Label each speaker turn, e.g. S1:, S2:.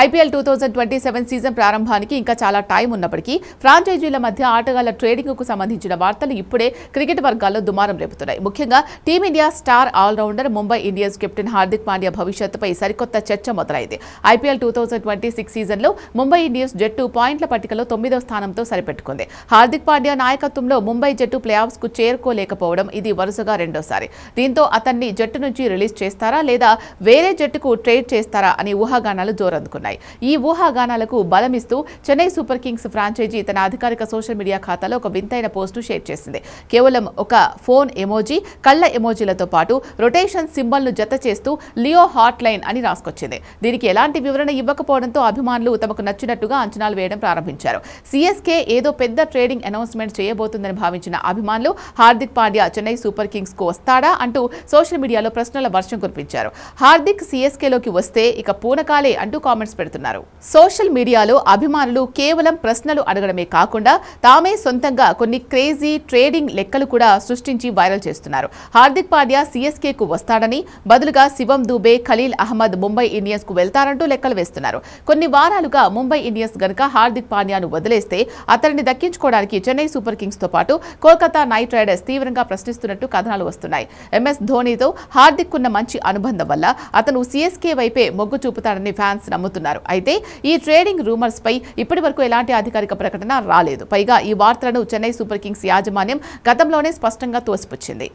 S1: IPL 2027 season ప్రారంభానికి ఇంకా చాలా టైం ఉన్నప్పటికీ ఫ్రాంచైజీల మధ్య ఆటగాళ్ల ట్రేడింగ్కు సంబంధించిన వార్తలు ఇప్పుడే క్రికెట్ వర్గాల్లో దుమారం రేపుతున్నాయి. ముఖ్యంగా team India star all rounder Mumbai Indians captain Hardik Pandya భవిష్యత్తుపై సరికొత్త చర్చ మొదలైంది. ఐపీఎల్ 2026 సీజన్లో ముంబై ఇండియన్స్ జట్టు పాయింట్ల పట్టికలో 9వ స్థానంతో సరిపెట్టుకుంది. హార్దిక్ పాండ్యా నాయకత్వంలో ముంబై జట్టు ప్లేఆఫ్స్ కు చేరుకోలేకపోవడం ఇది వరుసగా రెండోసారి. దీంతో అతన్ని జట్టు నుంచి రిలీజ్ చేస్తారా లేదా వేరే జట్టుకు ట్రేడ్ చేస్తారా అని ఊహాగానాలు జోరందుకున్నాయి. ఈ ఊహాగానాలకు బలమిస్తూ చెన్నై సూపర్ కింగ్స్ ఫ్రాంచైజీ తన అధికారిక సోషల్ మీడియా ఖాతాలో ఒక వింతైన పోస్టు షేర్ చేసింది. కేవలం ఒక ఫోన్ ఎమోజీ, కళ్ళ ఎమోజీలతో పాటు రొటేషన్ సింబల్ ను జత చేస్తూ లియో హాట్ లైన్ అని రాసుకొచ్చింది. దీనికి ఎలాంటి వివరణ ఇవ్వకపోవడంతో అభిమానులు తమకు నచ్చినట్టుగా అంచనాలు వేయడం ప్రారంభించారు. సిఎస్కే ఏదో పెద్ద ట్రేడింగ్ అనౌన్స్మెంట్ చేయబోతుందని భావించిన అభిమానులు హార్దిక్ పాండ్యా చెన్నై సూపర్ కింగ్స్ కు వస్తాడా అంటూ సోషల్ మీడియాలో ప్రశ్నల వర్షం కురిపించారు. హార్దిక్ సిఎస్కేలోకి వస్తే ఇక పూనకాలే అంటూ కామెంట్స్ పెడుతున్నారు. సోషల్ మీడియాలో అభిమానులు కేవలం ప్రశ్నలు అడగడమే కాకుండా తామే సొంతంగా కొన్ని క్రేజీ ట్రేడింగ్ లెక్కలు కూడా సృష్టించి వైరల్ చేస్తున్నారు. హార్దిక్ పాండ్యా సిఎస్కే కు వస్తాడని, బదులుగా శివం దూబే, ఖలీల్ అహ్మద్ ముంబై ఇండియన్స్ కు వెళ్తారంటూ లెక్కలు వేస్తున్నారు. కొన్ని వారాలుగా ముంబై ఇండియన్స్ గనుక హార్దిక్ పాండ్యాను వదిలేస్తే అతన్ని దక్కించుకోవడానికి చెన్నై సూపర్ కింగ్స్ తో పాటు కోల్కతా నైట్ రైడర్స్ తీవ్రంగా ప్రశ్నిస్తున్నట్టు కథనాలు వస్తున్నాయి. ఎంఎస్ ధోనీతో హార్దిక్ కున్న మంచి అనుబంధం వల్ల అతను సిఎస్కే వైపే మొగ్గు చూపుతాడని ఫ్యాన్స్ నమ్ముతున్నారు. అయితే ఈ ట్రేడింగ్ రూమర్స్ పై ఇప్పటి వరకు ఎలాంటి అధికారిక ప్రకటన రాలేదు. పైగా ఈ వార్తలను చెన్నై సూపర్ కింగ్స్ యాజమాన్యం గతంలోనే స్పష్టంగా తోసిపుచ్చింది.